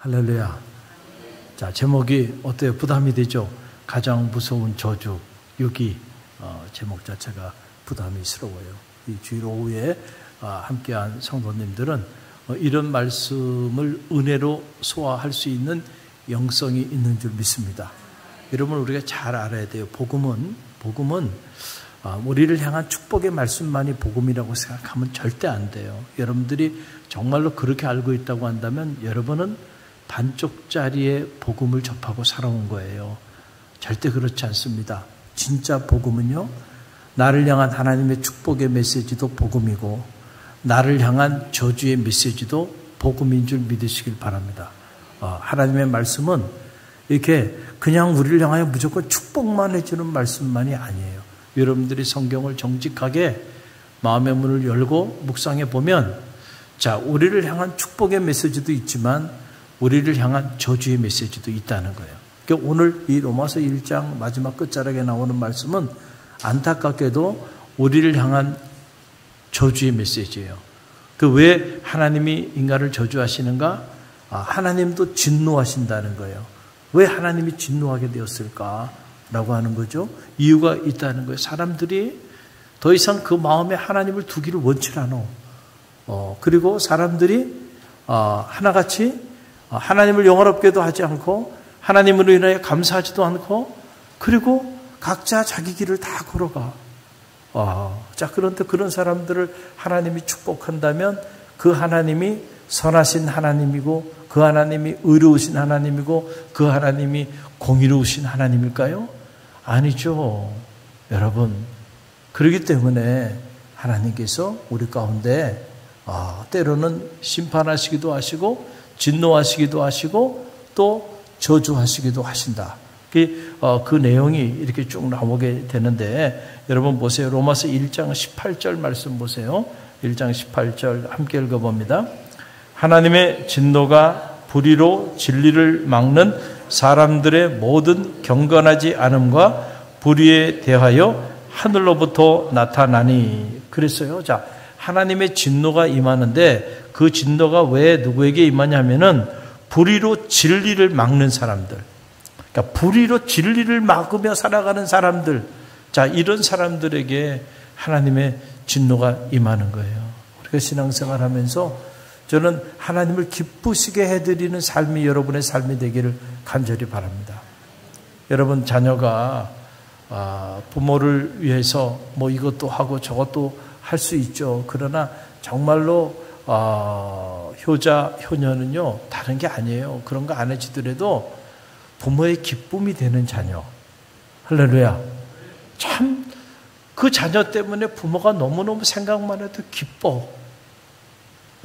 할렐루야. 자, 제목이 어때요? 부담이 되죠? 가장 무서운 저주. 여기 제목 자체가 부담이스러워요. 이 주일 오후에 함께한 성도님들은 이런 말씀을 은혜로 소화할 수 있는 영성이 있는 줄 믿습니다. 여러분, 우리가 잘 알아야 돼요. 복음은 우리를 향한 축복의 말씀만이 복음이라고 생각하면 절대 안 돼요. 여러분들이 정말로 그렇게 알고 있다고 한다면 여러분은 반쪽짜리의 복음을 접하고 살아온 거예요. 절대 그렇지 않습니다. 진짜 복음은요, 나를 향한 하나님의 축복의 메시지도 복음이고 나를 향한 저주의 메시지도 복음인 줄 믿으시길 바랍니다. 하나님의 말씀은 이렇게 그냥 우리를 향하여 무조건 축복만 해주는 말씀만이 아니에요. 여러분들이 성경을 정직하게 마음의 문을 열고 묵상해 보면, 자, 우리를 향한 축복의 메시지도 있지만 우리를 향한 저주의 메시지도 있다는 거예요. 그러니까 오늘 이 로마서 1장 마지막 끝자락에 나오는 말씀은 안타깝게도 우리를 향한 저주의 메시지예요. 왜 하나님이 인간을 저주하시는가? 하나님도 진노하신다는 거예요. 왜 하나님이 진노하게 되었을까? 라고 하는 거죠. 이유가 있다는 거예요. 사람들이 더 이상 그 마음에 하나님을 두기를 원치 않아. 그리고 사람들이 하나같이 하나님을 영화롭게도 하지 않고 하나님으로 인하여 감사하지도 않고, 그리고 각자 자기 길을 다 걸어가. 자, 그런데 그런 사람들을 하나님이 축복한다면 그 하나님이 선하신 하나님이고 그 하나님이 의로우신 하나님이고 그 하나님이 공의로우신 하나님일까요? 아니죠. 여러분, 그렇기 때문에 하나님께서 우리 가운데 때로는 심판하시기도 하시고 진노하시기도 하시고 또 저주하시기도 하신다. 그 내용이 이렇게 쭉 나오게 되는데, 여러분 보세요. 로마서 1장 18절 말씀 보세요. 1장 18절 함께 읽어봅니다. 하나님의 진노가 불의로 진리를 막는 사람들의 모든 경건하지 않음과 불의에 대하여 하늘로부터 나타나니. 그랬어요. 자, 하나님의 진노가 임하는데 그 진노가 왜 누구에게 임하냐면은 불의로 진리를 막는 사람들. 그러니까 불의로 진리를 막으며 살아가는 사람들. 자, 이런 사람들에게 하나님의 진노가 임하는 거예요. 우리가 신앙생활 하면서 저는 하나님을 기쁘시게 해드리는 삶이 여러분의 삶이 되기를 간절히 바랍니다. 여러분, 자녀가 부모를 위해서 뭐 이것도 하고 저것도 할 수 있죠. 그러나 정말로 효자, 효녀는요, 다른 게 아니에요. 그런 거 안 해주더라도 부모의 기쁨이 되는 자녀. 할렐루야. 참, 그 자녀 때문에 부모가 너무너무 생각만 해도 기뻐.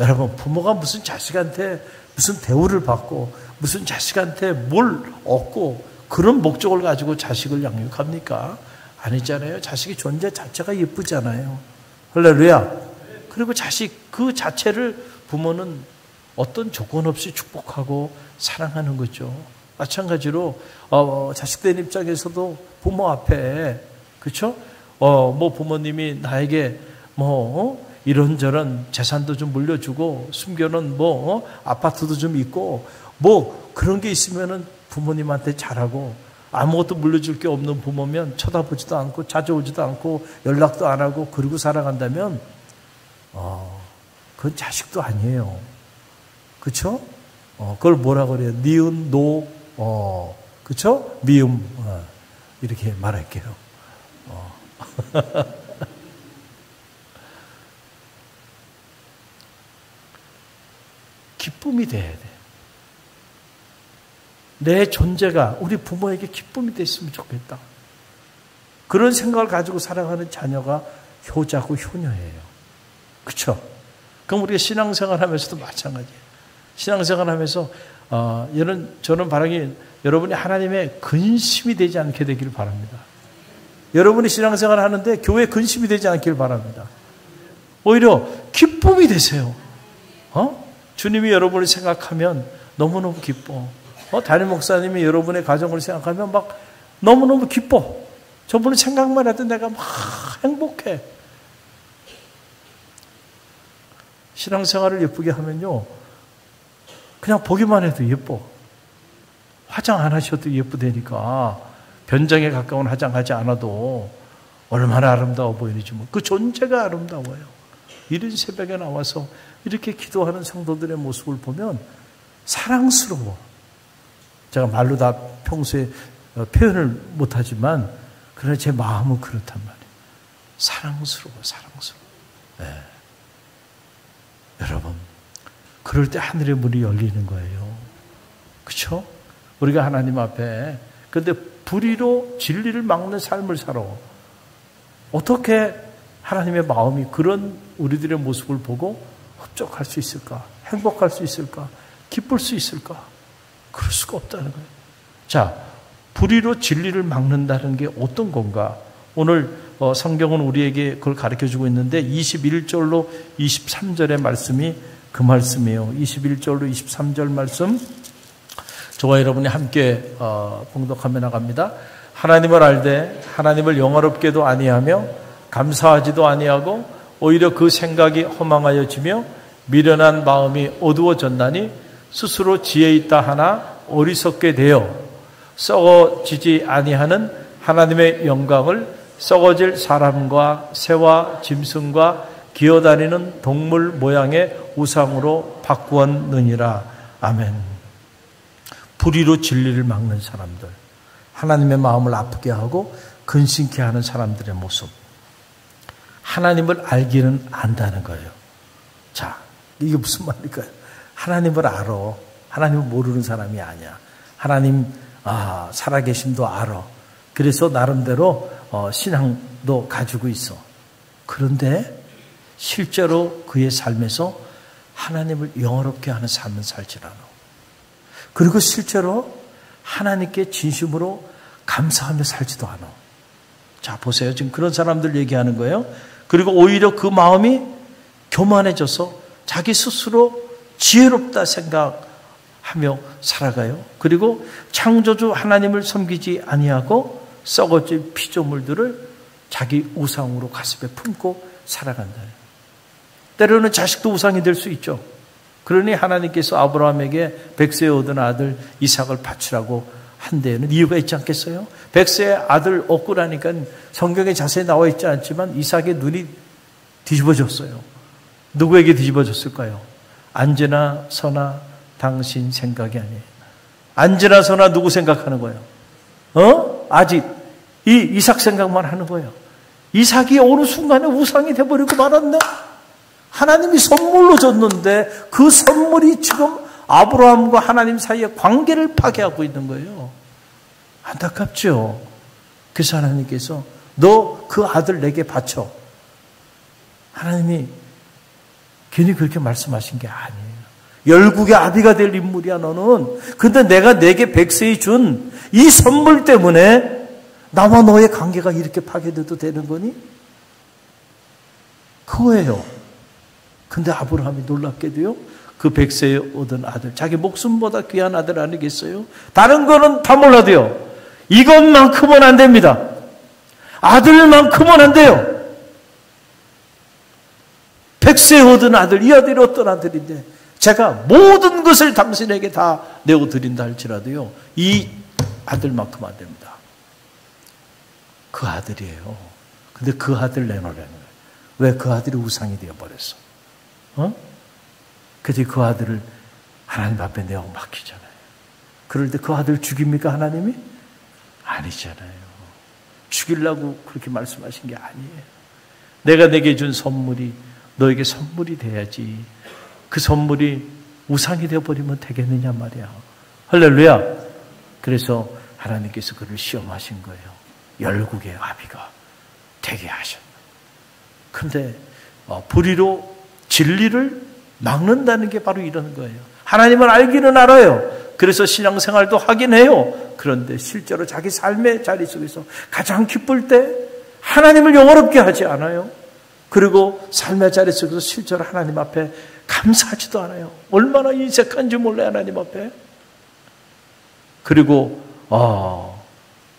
여러분, 부모가 무슨 자식한테 무슨 대우를 받고 무슨 자식한테 뭘 얻고 그런 목적을 가지고 자식을 양육합니까? 아니잖아요. 자식의 존재 자체가 예쁘잖아요. 할렐루야. 그리고 자식 그 자체를 부모는 어떤 조건 없이 축복하고 사랑하는 거죠. 마찬가지로 자식된 입장에서도 부모 앞에, 그렇죠? 뭐 부모님이 나에게 이런저런 재산도 좀 물려주고 숨겨놓은 아파트도 좀 있고 그런 게 있으면은 부모님한테 잘하고, 아무것도 물려줄 게 없는 부모면 쳐다보지도 않고 찾아오지도 않고 연락도 안 하고 그러고 살아간다면 그건 자식도 아니에요. 그렇죠? 그걸 뭐라 그래요? 니은, 노, 그렇죠? 미음, 이렇게 말할게요. 기쁨이 돼야 돼. 내 존재가 우리 부모에게 기쁨이 됐으면 좋겠다. 그런 생각을 가지고 살아가는 자녀가 효자고 효녀예요. 그렇죠? 그럼 우리가 신앙생활 하면서도 마찬가지예요. 신앙생활 하면서 저는 바라기 여러분이 하나님의 근심이 되지 않게 되기를 바랍니다. 여러분이 신앙생활 하는데 교회 근심이 되지 않기를 바랍니다. 오히려 기쁨이 되세요. 주님이 여러분을 생각하면 너무너무 기뻐. 담임 목사님이 여러분의 가정을 생각하면 막 너무너무 기뻐. 저분은 생각만 해도 내가 막 행복해. 신앙생활을 예쁘게 하면요, 그냥 보기만 해도 예뻐. 화장 안 하셔도 예쁘다니까. 변장에 가까운 화장하지 않아도 얼마나 아름다워 보이는지 그 존재가 아름다워요. 이른 새벽에 나와서 이렇게 기도하는 성도들의 모습을 보면 사랑스러워. 제가 말로 다 평소에 표현을 못하지만 그러나 제 마음은 그렇단 말이에요. 사랑스러워. 네. 여러분, 그럴 때 하늘의 문이 열리는 거예요. 그렇죠? 우리가 하나님 앞에 근데 불의로 진리를 막는 삶을 살아. 어떻게 하나님의 마음이 그런 우리들의 모습을 보고 흡족할 수 있을까? 행복할 수 있을까? 기쁠 수 있을까? 그럴 수가 없다는 거예요. 자, 불의로 진리를 막는다는 게 어떤 건가? 오늘 성경은 우리에게 그걸 가르쳐주고 있는데 21절로 23절의 말씀이 그 말씀이에요. 21절로 23절 말씀 저와 여러분이 함께 봉독하며 나갑니다. 하나님을 알되 하나님을 영화롭게도 아니하며 감사하지도 아니하고 오히려 그 생각이 허망하여지며 미련한 마음이 어두워졌나니 스스로 지혜 있다 하나 어리석게 되어 썩어지지 아니하는 하나님의 영광을 썩어질 사람과 새와 짐승과 기어다니는 동물 모양의 우상으로 바꾸었느니라. 아멘. 불의로 진리를 막는 사람들, 하나님의 마음을 아프게 하고 근심케 하는 사람들의 모습. 하나님을 알기는 안다는 거예요. 자, 이게 무슨 말일까요? 하나님을 알아. 하나님을 모르는 사람이 아니야. 하나님 살아계심도 알아. 그래서 나름대로 신앙도 가지고 있어. 그런데 실제로 그의 삶에서 하나님을 영화롭게 하는 삶을 살지 않아. 그리고 실제로 하나님께 진심으로 감사하며 살지도 않아. 자, 보세요. 지금 그런 사람들 얘기하는 거예요. 그리고 오히려 그 마음이 교만해져서 자기 스스로 지혜롭다 생각하며 살아가요. 그리고 창조주 하나님을 섬기지 아니하고 썩어질 피조물들을 자기 우상으로 가슴에 품고 살아간다. 때로는 자식도 우상이 될 수 있죠. 그러니 하나님께서 아브라함에게 백세에 얻은 아들 이삭을 바치라고 한 데에는 이유가 있지 않겠어요? 백세의 아들 얻고 나니까 성경에 자세히 나와 있지 않지만 이삭의 눈이 뒤집어졌어요. 누구에게 뒤집어졌을까요? 안지나 서나 당신 생각이 아니에요. 안지나 서나 누구 생각하는 거예요? 아직 이 이삭 생각만 하는 거예요. 이삭이 어느 순간에 우상이 돼버리고 말았네. 하나님이 선물로 줬는데 그 선물이 지금 아브라함과 하나님 사이의 관계를 파괴하고 있는 거예요. 안타깝죠. 그래서 하나님께서 너 그 아들 내게 바쳐. 하나님이 괜히 그렇게 말씀하신 게 아니에요. 열국의 아비가 될 인물이야 너는. 근데 내가 내게 백세에 준 이 선물 때문에 나와 너의 관계가 이렇게 파괴돼도 되는 거니? 그거예요. 근데 아브라함이 놀랍게도요, 그 백세에 얻은 아들, 자기 목숨보다 귀한 아들 아니겠어요? 다른 거는 다 몰라도요, 이것만큼은 안 됩니다. 아들만큼은 안 돼요. 백세에 얻은 아들, 이 아들이 어떤 아들인데 제가 모든 것을 당신에게 다 내어드린다 할지라도요, 이 아들만큼 안 됩니다. 그 아들이에요. 근데 그 아들 내놓으라는 거예요. 왜? 그 아들이 우상이 되어버렸어. 그래서 그 아들을 하나님 앞에 내어 맡기잖아요. 그럴 때 그 아들을 죽입니까 하나님이? 아니잖아요. 죽이려고 그렇게 말씀하신 게 아니에요. 내가 내게 준 선물이 너에게 선물이 돼야지. 그 선물이 우상이 되어버리면 되겠느냐 말이야. 할렐루야. 그래서 하나님께서 그를 시험하신 거예요. 열국의 아비가 되게 하셨다. 그런데 불의로 진리를 막는다는 게 바로 이런 거예요. 하나님을 알기는 알아요. 그래서 신앙생활도 하긴 해요. 그런데 실제로 자기 삶의 자리 속에서 가장 기쁠 때 하나님을 영화롭게 하지 않아요. 그리고 삶의 자리 속에서 실제로 하나님 앞에 감사하지도 않아요. 얼마나 인색한지 몰라요, 하나님 앞에. 그리고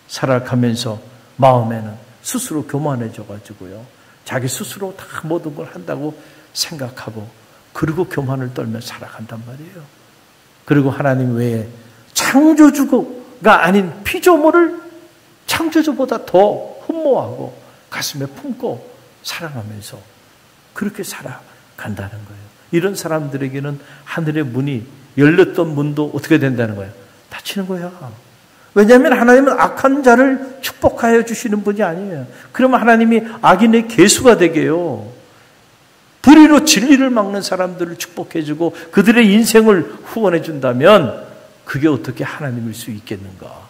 살아가면서 마음에는 스스로 교만해져가지고요, 자기 스스로 다 모든 걸 한다고 생각하고 그리고 교만을 떨며 살아간단 말이에요. 그리고 하나님 외에 창조주가 아닌 피조물을 창조주보다 더 흠모하고 가슴에 품고 사랑하면서 그렇게 살아간다는 거예요. 이런 사람들에게는 하늘의 문이 열렸던 문도 어떻게 된다는 거예요? 닫히는 거야. 왜냐하면 하나님은 악한 자를 축복하여 주시는 분이 아니에요. 그러면 하나님이 악인의 계수가 되게요. 불의로 진리를 막는 사람들을 축복해주고 그들의 인생을 후원해 준다면 그게 어떻게 하나님일 수 있겠는가?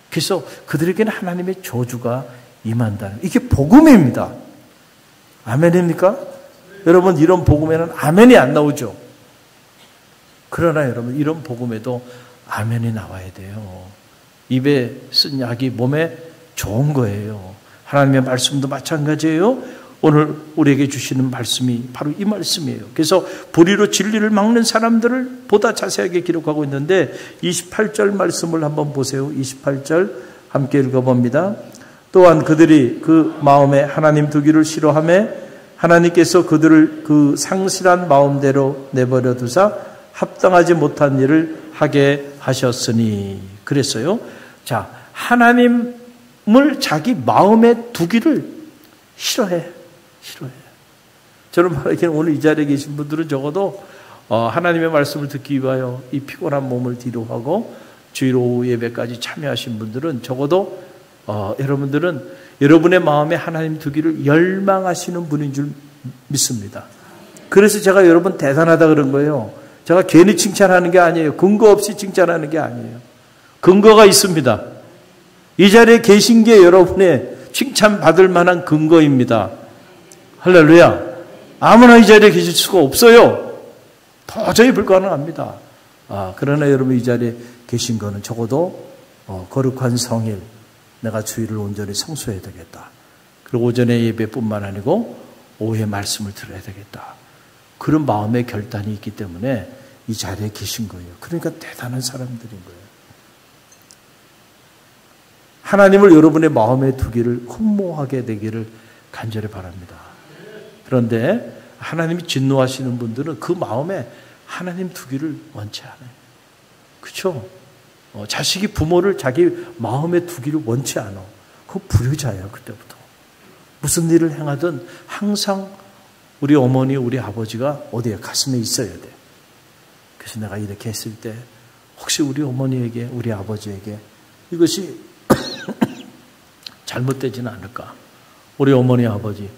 그래서 그들에게는 하나님의 저주가 임한다는, 이게 복음입니다. 아멘입니까? 여러분, 이런 복음에는 아멘이 안 나오죠. 그러나 여러분, 이런 복음에도 아멘이 나와야 돼요. 입에 쓴 약이 몸에 좋은 거예요. 하나님의 말씀도 마찬가지예요. 오늘 우리에게 주시는 말씀이 바로 이 말씀이에요. 그래서 불의로 진리를 막는 사람들을 보다 자세하게 기록하고 있는데 28절 말씀을 한번 보세요. 28절 함께 읽어봅니다. 또한 그들이 그 마음에 하나님 두기를 싫어하며 하나님께서 그들을 그 상실한 마음대로 내버려 두사 합당하지 못한 일을 하게 하셨으니. 그랬어요. 자, 하나님을 자기 마음에 두기를 싫어해. 저는 말하기는 오늘 이 자리에 계신 분들은 적어도 하나님의 말씀을 듣기 위하여 이 피곤한 몸을 뒤로 하고 주일 오후 예배까지 참여하신 분들은 적어도 여러분들은 여러분의 마음에 하나님 두기를 열망하시는 분인 줄 믿습니다. 그래서 제가 여러분 대단하다 그런 거예요. 제가 괜히 칭찬하는 게 아니에요. 근거 없이 칭찬하는 게 아니에요. 근거가 있습니다. 이 자리에 계신 게 여러분의 칭찬받을 만한 근거입니다. 할렐루야. 아무나 이 자리에 계실 수가 없어요. 도저히 불가능합니다. 그러나 여러분 이 자리에 계신 거는 적어도 거룩한 성일, 내가 주일을 온전히 성수해야 되겠다. 그리고 오전의 예배뿐만 아니고 오후에 말씀을 들어야 되겠다. 그런 마음의 결단이 있기 때문에 이 자리에 계신 거예요. 그러니까 대단한 사람들인 거예요. 하나님을 여러분의 마음에 두기를 흠모하게 되기를 간절히 바랍니다. 그런데 하나님이 진노하시는 분들은 그 마음에 하나님 두기를 원치 않아요. 그렇죠? 자식이 부모를 자기 마음에 두기를 원치 않아. 그거 불효자예요. 그때부터. 무슨 일을 행하든 항상 우리 어머니, 우리 아버지가 어디에 가슴에 있어야 돼. 그래서 내가 이렇게 했을 때 혹시 우리 어머니에게, 우리 아버지에게 이것이 잘못되지는 않을까? 우리 어머니, 아버지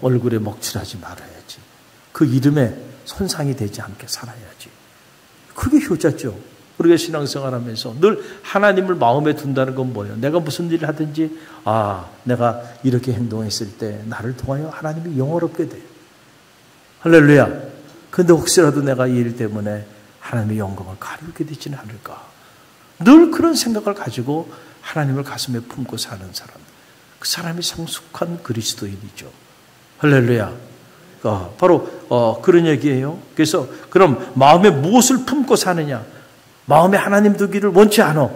얼굴에 먹칠하지 말아야지. 그 이름에 손상이 되지 않게 살아야지. 그게 효자죠. 우리가 신앙생활하면서 늘 하나님을 마음에 둔다는 건 뭐예요? 내가 무슨 일을 하든지 내가 이렇게 행동했을 때 나를 통하여 하나님이 영화롭게 돼. 할렐루야. 근데 혹시라도 내가 이 일 때문에 하나님의 영광을 가리게 되지는 않을까? 늘 그런 생각을 가지고 하나님을 가슴에 품고 사는 사람, 그 사람이 성숙한 그리스도인이죠. 할렐루야. 바로 그런 얘기예요. 그래서 그럼 마음에 무엇을 품고 사느냐? 마음에 하나님 두기를 원치 않아.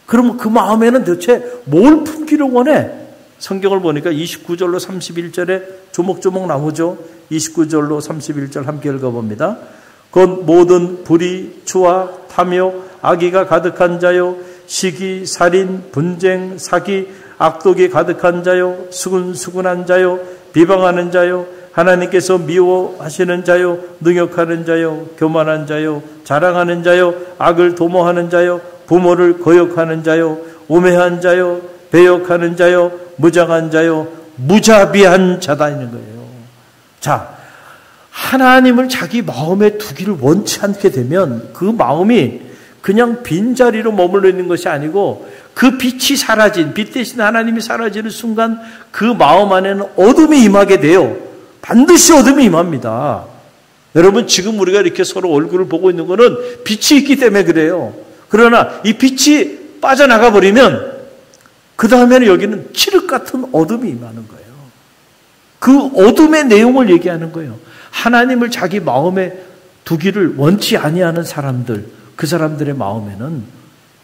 그러면 그 마음에는 도대체 뭘 품기를 원해? 성경을 보니까 29절로 31절에 조목조목 나오죠. 29절로 31절 함께 읽어봅니다. 곧 모든 불의, 추와, 탐욕, 악의가 가득한 자요, 시기, 살인, 분쟁, 사기, 악독이 가득한 자요, 수근수근한 자요, 비방하는 자요, 하나님께서 미워하시는 자요, 능욕하는 자요, 교만한 자요, 자랑하는 자요, 악을 도모하는 자요, 부모를 거역하는 자요, 우매한 자요, 배역하는 자요, 무장한 자요, 무자비한 자다 있는 거예요. 자, 하나님을 자기 마음에 두기를 원치 않게 되면 그 마음이 그냥 빈자리로 머물러 있는 것이 아니고 그 빛이 사라진, 빛 대신 하나님이 사라지는 순간 그 마음 안에는 어둠이 임하게 돼요. 반드시 어둠이 임합니다. 여러분, 지금 우리가 이렇게 서로 얼굴을 보고 있는 것은 빛이 있기 때문에 그래요. 그러나 이 빛이 빠져나가 버리면 그 다음에는 여기는 칠흑 같은 어둠이 임하는 거예요. 그 어둠의 내용을 얘기하는 거예요. 하나님을 자기 마음에 두기를 원치 아니하는 사람들, 그 사람들의 마음에는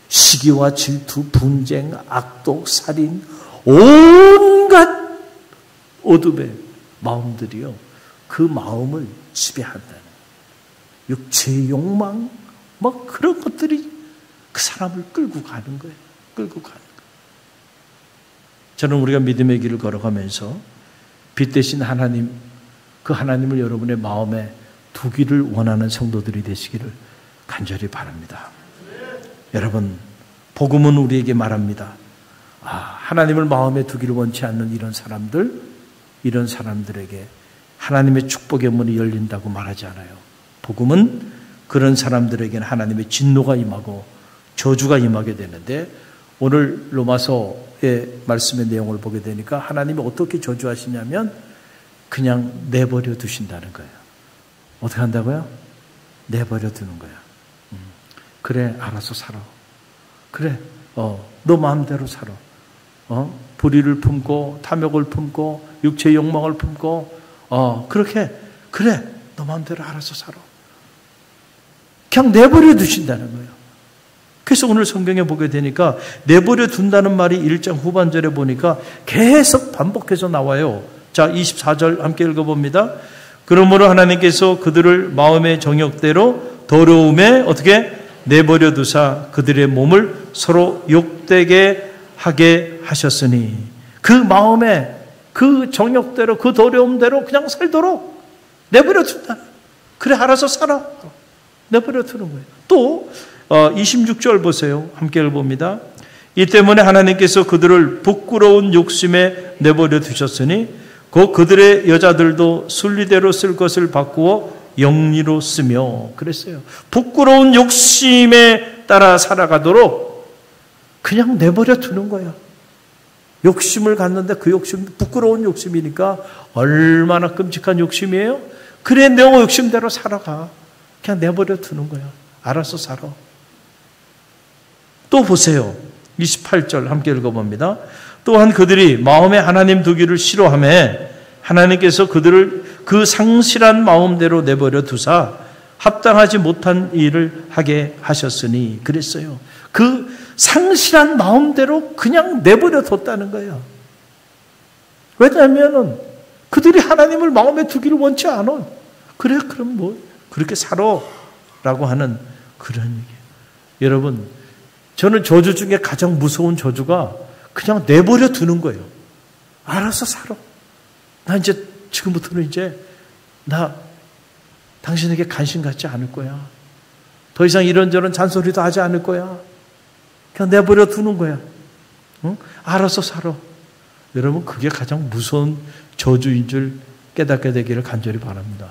시기와 질투, 분쟁, 악독, 살인, 온갖 어둠의 마음들이요, 그 마음을 지배한다는, 육체의 욕망, 뭐 그런 것들이 그 사람을 끌고 가는 거예요. 끌고 가는 거예요. 저는 우리가 믿음의 길을 걸어가면서 빛 대신 하나님, 그 하나님을 여러분의 마음에 두기를 원하는 성도들이 되시기를 간절히 바랍니다. 여러분, 복음은 우리에게 말합니다. 하나님을 마음에 두기를 원치 않는 이런 사람들에게 하나님의 축복의 문이 열린다고 말하지 않아요. 복음은 그런 사람들에게는 하나님의 진노가 임하고 저주가 임하게 되는데, 오늘 로마서의 말씀의 내용을 보게 되니까 하나님이 어떻게 저주하시냐면 그냥 내버려 두신다는 거예요. 어떻게 한다고요? 내버려 두는 거야. 그래, 알아서 살아. 그래, 너 마음대로 살아. 불의를 품고 탐욕을 품고 육체의 욕망을 품고 그렇게, 그래, 너 마음대로 알아서 살아. 그냥 내버려 두신다는 거예요. 그래서 오늘 성경에 보게 되니까 내버려 둔다는 말이 1장 후반절에 보니까 계속 반복해서 나와요. 자, 24절 함께 읽어봅니다. 그러므로 하나님께서 그들을 마음의 정욕대로 더러움에 어떻게 내버려 두사 그들의 몸을 서로 욕되게 하게 하셨으니, 그 마음에 그 정욕대로 그 더러움대로 그냥 살도록 내버려 둔다. 그래, 알아서 살아. 내버려 두는 거예요. 또 26절 보세요. 함께 읽어봅니다. 이 때문에 하나님께서 그들을 부끄러운 욕심에 내버려 두셨으니 곧 그들의 여자들도 순리대로 쓸 것을 바꾸어 영리로 쓰며, 그랬어요. 부끄러운 욕심에 따라 살아가도록 그냥 내버려 두는 거예요. 욕심을 갖는데 그 욕심, 부끄러운 욕심이니까 얼마나 끔찍한 욕심이에요. 그래, 내 욕심대로 살아가. 그냥 내버려 두는 거예요. 알아서 살아. 또 보세요. 28절 함께 읽어봅니다. 또한 그들이 마음에 하나님 두기를 싫어하며 하나님께서 그들을 그 상실한 마음대로 내버려 두사 합당하지 못한 일을 하게 하셨으니, 그랬어요. 그 상실한 마음대로 그냥 내버려 뒀다는 거예요. 왜냐하면 그들이 하나님을 마음에 두기를 원치 않아. 그래, 그럼 뭐 그렇게 살아 라고 하는 그런 얘기예요. 여러분, 저는 저주 중에 가장 무서운 저주가 그냥 내버려 두는 거예요. 알아서 살아. 나 이제 지금부터는 이제 나 당신에게 관심 갖지 않을 거야. 더 이상 이런저런 잔소리도 하지 않을 거야. 그냥 내버려 두는 거야. 응? 알아서 살아. 여러분, 그게 가장 무서운 저주인 줄 깨닫게 되기를 간절히 바랍니다.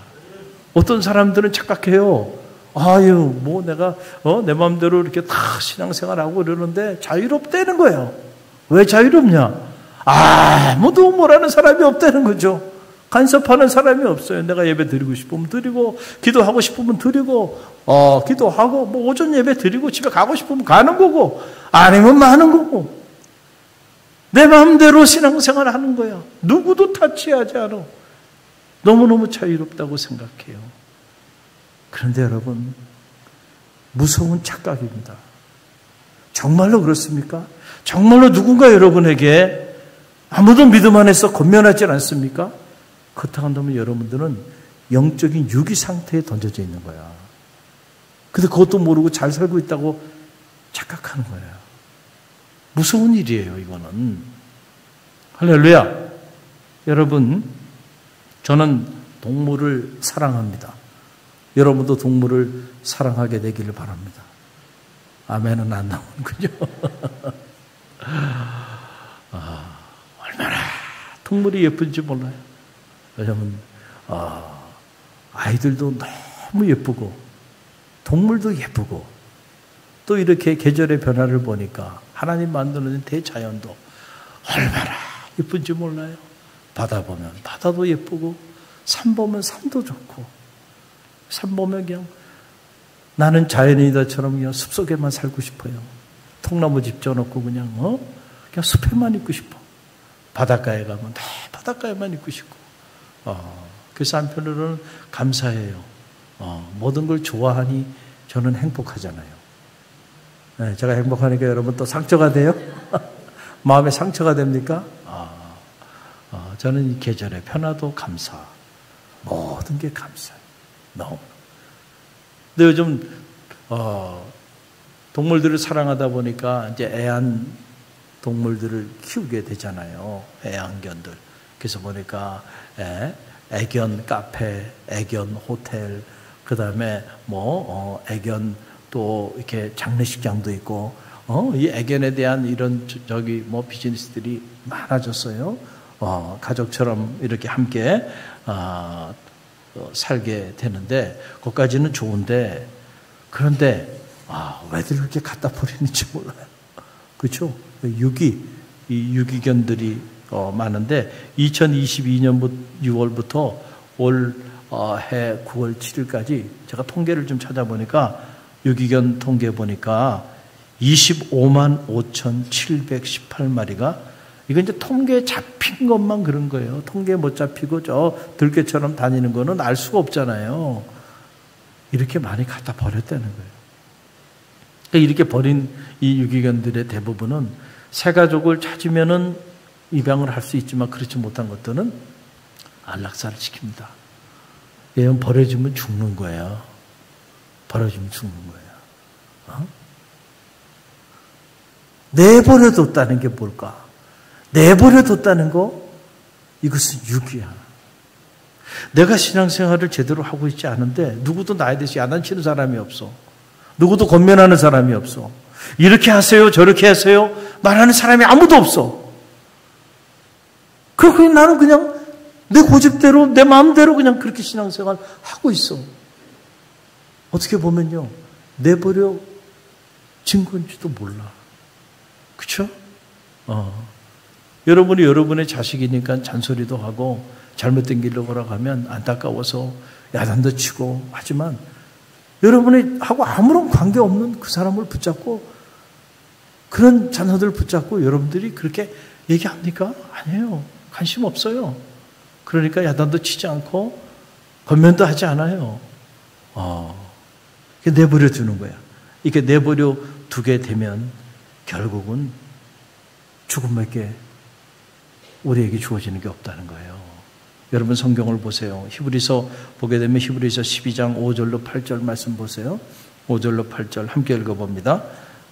어떤 사람들은 착각해요. 아유, 뭐 내가 내 마음대로 이렇게 다 신앙생활하고 이러는데 자유롭다는 거예요. 왜 자유롭냐? 아무도 뭐라는 사람이 없다는 거죠. 간섭하는 사람이 없어요. 내가 예배 드리고 싶으면 드리고, 기도하고 싶으면 드리고, 기도하고, 뭐 오전 예배 드리고 집에 가고 싶으면 가는 거고, 아니면 마는 거고. 내 마음대로 신앙생활 하는 거야. 누구도 타치하지 않아. 너무너무 자유롭다고 생각해요. 그런데 여러분, 무서운 착각입니다. 정말로 그렇습니까? 정말로 누군가 여러분에게 아무도 믿음 안에서 권면하지 않습니까? 그렇다고 한다면 여러분들은 영적인 유기 상태에 던져져 있는 거야. 근데 그것도 모르고 잘 살고 있다고 착각하는 거예요. 무서운 일이에요, 이거는. 할렐루야. 여러분, 저는 동물을 사랑합니다. 여러분도 동물을 사랑하게 되기를 바랍니다. 아멘은 안 나오는군요. 얼마나 동물이 예쁜지 몰라요. 왜냐하면 아이들도 너무 예쁘고 동물도 예쁘고 또 이렇게 계절의 변화를 보니까 하나님 만드는 대자연도 얼마나 예쁜지 몰라요. 바다 보면 바다도 예쁘고 산 보면 산도 좋고 산 보면 그냥 나는 자연이다처럼 그냥 숲속에만 살고 싶어요. 통나무 집 져놓고 그냥 그냥 숲에만 있고 싶어. 바닷가에 가면 다 바닷가에만 있고 싶고. 그래서 한편으로는 감사해요. 모든 걸 좋아하니 저는 행복하잖아요. 네, 제가 행복하니까 여러분 또 상처가 돼요? 마음에 상처가 됩니까? 저는 이 계절의 변화도 감사. 모든 게 감사해요. 너무. 근데 요즘 동물들을 사랑하다 보니까 이제 애완 동물들을 키우게 되잖아요. 애완견들. 그래서 보니까 애견 카페, 애견 호텔, 그 다음에 애견 또 이렇게 장례식장도 있고, 이 애견에 대한 이런 비즈니스들이 많아졌어요. 가족처럼 이렇게 함께 살게 되는데, 그것까지는 좋은데, 그런데 왜들 그렇게 갖다 버리는지 몰라요. 그렇죠? 이 유기견들이 많은데 2022년 6월부터 올해 9월 7일까지 제가 통계를 좀 찾아보니까 유기견 통계 보니까 25만 5,718마리가 이건 이제 통계에 잡힌 것만 그런 거예요. 통계에 못 잡히고 저 들개처럼 다니는 거는 알 수가 없잖아요. 이렇게 많이 갖다 버렸다는 거예요. 그러니까 이렇게 버린 이 유기견들의 대부분은 새 가족을 찾으면은 입양을 할 수 있지만 그렇지 못한 것들은 안락사를 시킵니다. 얘는 버려지면 죽는 거예요. 버려지면 죽는 거예요. 내버려뒀다는 게 뭘까? 내버려뒀다는 거, 이것은 유기야. 내가 신앙생활을 제대로 하고 있지 않은데 누구도 나에 대해서 야단치는 사람이 없어. 누구도 권면하는 사람이 없어. 이렇게 하세요, 저렇게 하세요 말하는 사람이 아무도 없어. 그렇게 나는 그냥 내 고집대로 내 마음대로 그냥 그렇게 신앙생활 하고 있어. 어떻게 보면요, 내버려진 건지도 몰라. 그렇죠? 여러분이 여러분의 자식이니까 잔소리도 하고 잘못된 길로 걸어가면 안타까워서 야단도 치고 하지만, 여러분이 하고 아무런 관계없는 그 사람을 붙잡고, 그런 자녀들을 붙잡고 여러분들이 그렇게 얘기합니까? 아니에요. 관심 없어요. 그러니까 야단도 치지 않고 권면도 하지 않아요. 내버려 두는 거야. 이렇게 내버려 두게 되면 결국은 죽음밖에 우리에게 주어지는 게 없다는 거예요. 여러분 성경을 보세요. 히브리서 보게 되면 히브리서 12장 5절로 8절 말씀 보세요. 5절로 8절 함께 읽어봅니다.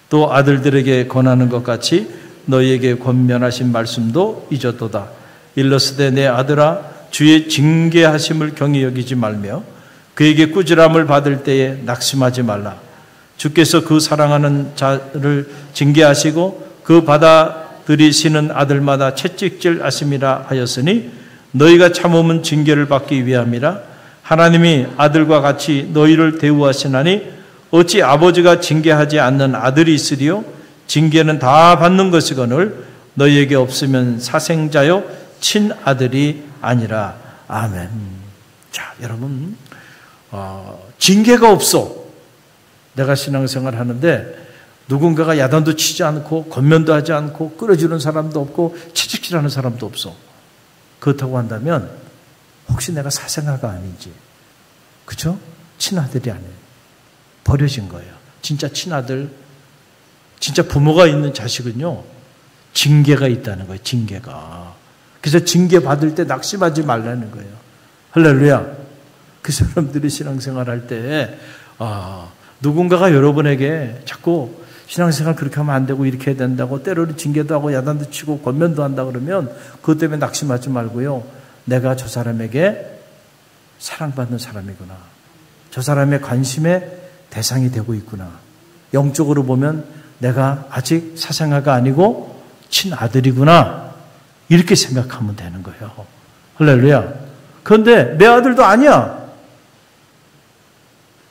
또 아들들에게 권하는 것 같이 너희에게 권면하신 말씀도 잊었도다. 일러스되 내 아들아, 주의 징계하심을 경히 여기지 말며 그에게 꾸지람을 받을 때에 낙심하지 말라. 주께서 그 사랑하는 자를 징계하시고 그 받아들이시는 아들마다 채찍질 하심이라 하였으니 너희가 참으면 징계를 받기 위함이라. 하나님이 아들과 같이 너희를 대우하시나니 어찌 아버지가 징계하지 않는 아들이 있으리요? 징계는 다 받는 것이거늘 너희에게 없으면 사생자요 친아들이 아니라. 아멘. 자, 여러분, 징계가 없어. 내가 신앙생활 하는데 누군가가 야단도 치지 않고 권면도 하지 않고 끌어주는 사람도 없고 채찍질하는 사람도 없어. 그렇다고 한다면 혹시 내가 사생아가 아닌지, 그렇죠? 친아들이 아니에요. 버려진 거예요. 진짜 친아들, 진짜 부모가 있는 자식은요, 징계가 있다는 거예요. 징계가. 그래서 징계 받을 때 낙심하지 말라는 거예요. 할렐루야. 그 사람들이 신앙생활 할 때 누군가가 여러분에게 자꾸 신앙생활 그렇게 하면 안 되고 이렇게 해야 된다고 때로는 징계도 하고 야단도 치고 권면도 한다 그러면 그것 때문에 낙심하지 말고요. 내가 저 사람에게 사랑받는 사람이구나. 저 사람의 관심의 대상이 되고 있구나. 영적으로 보면 내가 아직 사생아가 아니고 친아들이구나. 이렇게 생각하면 되는 거예요. 할렐루야. 그런데 내 아들도 아니야.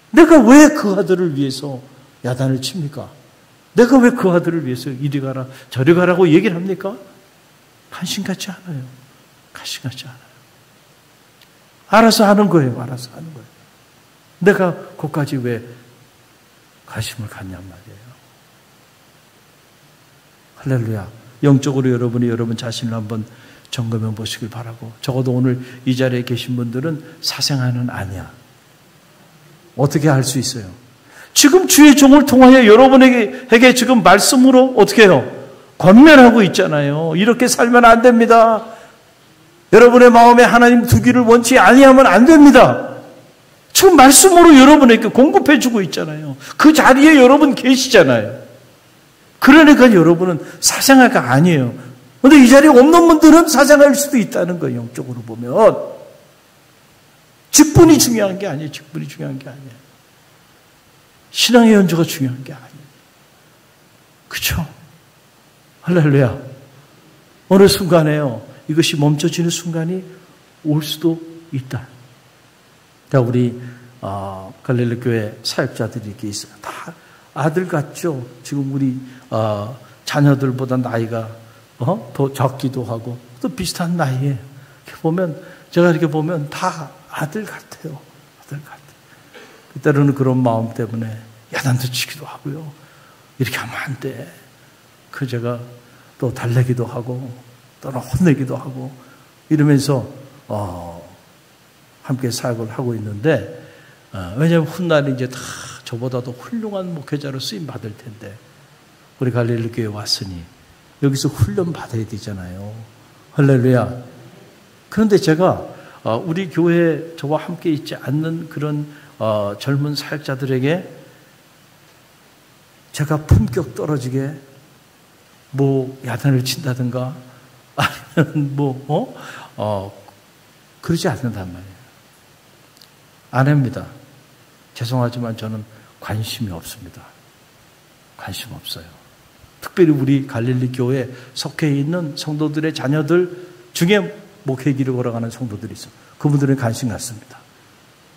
내가 왜 그 아들을 위해서 야단을 칩니까? 내가 왜 그 아들을 위해서 이리 가라 저리 가라고 얘기를 합니까? 관심 갖지 않아요. 관심 갖지 않아요. 알아서 하는 거예요. 알아서 하는 거예요. 내가 그것까지 왜 관심을 갖냔 말이에요. 할렐루야. 영적으로 여러분이 여러분 자신을 한번 점검해 보시길 바라고, 적어도 오늘 이 자리에 계신 분들은 사생아는 아니야. 어떻게 할 수 있어요? 지금 주의 종을 통하여 여러분에게 지금 말씀으로 어떻게 해요? 권면하고 있잖아요. 이렇게 살면 안 됩니다. 여러분의 마음에 하나님 두기를 원치 아니하면 안 됩니다. 지금 말씀으로 여러분에게 공급해 주고 있잖아요. 그 자리에 여러분 계시잖아요. 그러니까 여러분은 사생아가 아니에요. 그런데 이 자리에 없는 분들은 사생아일 수도 있다는 거예요. 영적으로 보면. 직분이 중요한 게 아니에요. 직분이 중요한 게 아니에요. 신앙의 연주가 중요한 게 아니에요. 그렇죠? 할렐루야. 어느 순간에요. 이것이 멈춰지는 순간이 올 수도 있다. 자, 우리 갈릴리 교회 사역자들이 이렇게 있어요. 다 아들 같죠. 지금 우리 자녀들보다 나이가 더 적기도 하고 또 비슷한 나이에 이렇게 보면 제가 이렇게 보면 다 아들 같아요. 아들 같아요. 때로는 그런 마음 때문에 야단도 치기도 하고요. 이렇게 하면 안 돼. 그 제가 또 달래기도 하고 또는 혼내기도 하고 이러면서 함께 사역을 하고 있는데 왜냐하면 훗날에 이제 다 저보다도 훌륭한 목회자로 쓰임 받을 텐데 우리 갈릴리 교회에 왔으니 여기서 훈련 받아야 되잖아요. 할렐루야. 그런데 제가 우리 교회에 저와 함께 있지 않는 그런 젊은 사역자들에게 제가 품격 떨어지게 뭐 야단을 친다든가 아니면 그러지 않는단 말이에요. 안 합니다. 죄송하지만 저는 관심이 없습니다. 관심 없어요. 특별히 우리 갈릴리 교회에 속해 있는 성도들의 자녀들 중에 목회 길을 걸어가는 성도들이 있어요. 그분들은 관심 갖습니다.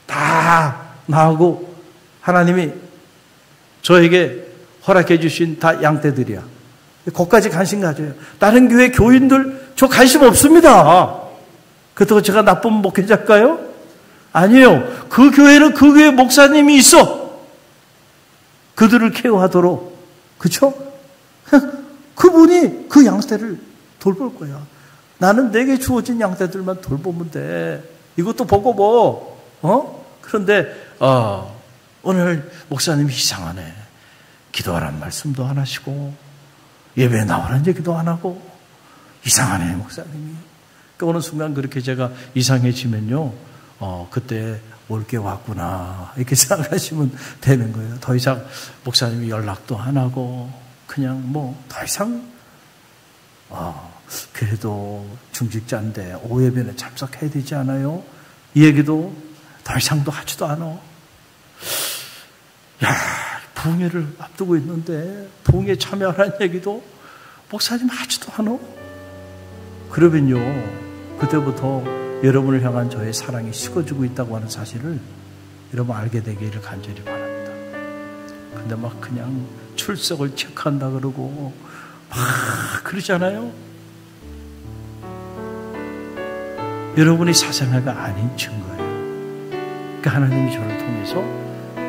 다 나하고 하나님이 저에게 허락해 주신 다 양떼들이야. 거기까지 관심 가져요. 다른 교회 교인들 저 관심 없습니다. 그렇다고 제가 나쁜 목회자일까요? 아니에요. 그 교회는 그 교회 목사님이 있어. 그들을 케어하도록. 그렇죠? 그분이 그 양떼를 돌볼 거야. 나는 내게 주어진 양떼들만 돌보면 돼. 이것도 보고 뭐. 그런데 오늘 목사님이 이상하네. 기도하라는 말씀도 안 하시고 예배에 나오라는 얘기도 안 하고 이상하네 목사님이. 그러니까 어느 순간 그렇게 제가 이상해지면요. 그때 올 게 왔구나 이렇게 생각하시면 되는 거예요. 더 이상 목사님이 연락도 안 하고 그냥 뭐 더 이상 그래도 중직자인데 오예배는 참석해야 되지 않아요? 이 얘기도 더 이상도 하지도 않아. 야, 부흥회를 앞두고 있는데 부흥회 참여하라는 얘기도 목사님 하지도 않아. 그러면요 그때부터 여러분을 향한 저의 사랑이 식어지고 있다고 하는 사실을 여러분 알게 되기를 간절히 바랍니다. 근데 막 그냥 출석을 체크한다 그러고 막 그러잖아요. 여러분이 사생아가 아닌 증거예요. 그러니까 하나님이 저를 통해서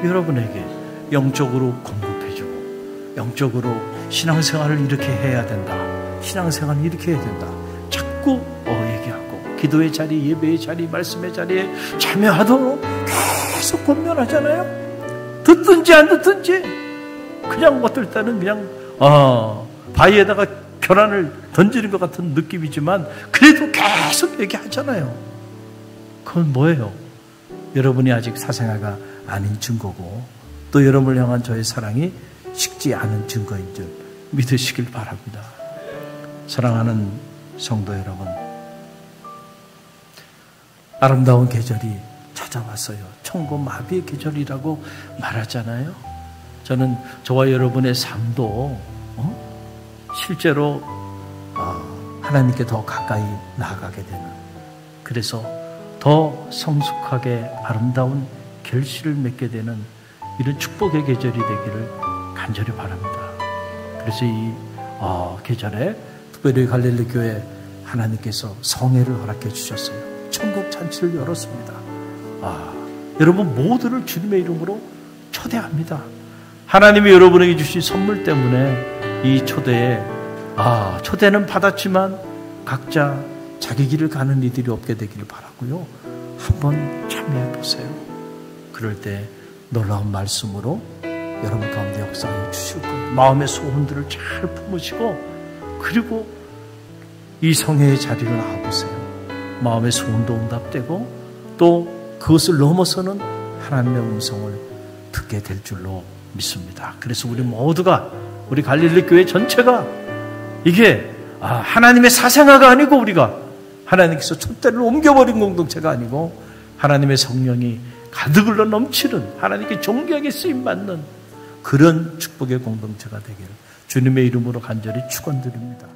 여러분에게 영적으로 공급해주고 영적으로 신앙생활을 이렇게 해야 된다. 신앙생활을 이렇게 해야 된다. 자꾸 얘기하고 기도의 자리, 예배의 자리, 말씀의 자리에 참여하도록 계속 권면하잖아요. 듣든지 안 듣든지 그냥 어떨 때는 그냥 바위에다가 계란을 던지는 것 같은 느낌이지만 그래도 계속 얘기하잖아요. 그건 뭐예요? 여러분이 아직 사생아가 아닌 증거고 또 여러분을 향한 저의 사랑이 식지 않은 증거인 줄 믿으시길 바랍니다. 사랑하는 성도 여러분, 아름다운 계절이 찾아왔어요. 청고마비의 계절이라고 말하잖아요. 저는 저와 여러분의 삶도 실제로 하나님께 더 가까이 나아가게 되는, 그래서 더 성숙하게 아름다운 결실을 맺게 되는 이런 축복의 계절이 되기를 간절히 바랍니다. 그래서 이 계절에 특별히 갈릴리 교회 하나님께서 성회를 허락해 주셨어요. 천국 잔치를 열었습니다. 여러분 모두를 주님의 이름으로 초대합니다. 하나님이 여러분에게 주신 선물 때문에 이 초대에 초대는 받았지만 각자 자기 길을 가는 이들이 없게 되기를 바라고요. 한번 참여해 보세요. 그럴 때 놀라운 말씀으로 여러분 가운데 역사해 주실 거예요. 마음의 소원들을 잘 품으시고 그리고 이 성회의 자리로 나와보세요. 마음의 소원도 응답되고 또 그것을 넘어서는 하나님의 음성을 듣게 될 줄로 믿습니다. 그래서 우리 모두가, 우리 갈릴리 교회 전체가 이게 하나님의 사생아가 아니고, 우리가 하나님께서 촛대를 옮겨버린 공동체가 아니고 하나님의 성령이 가득 흘러 넘치는, 하나님께 존귀하게 쓰임받는 그런 축복의 공동체가 되기를 주님의 이름으로 간절히 축원드립니다.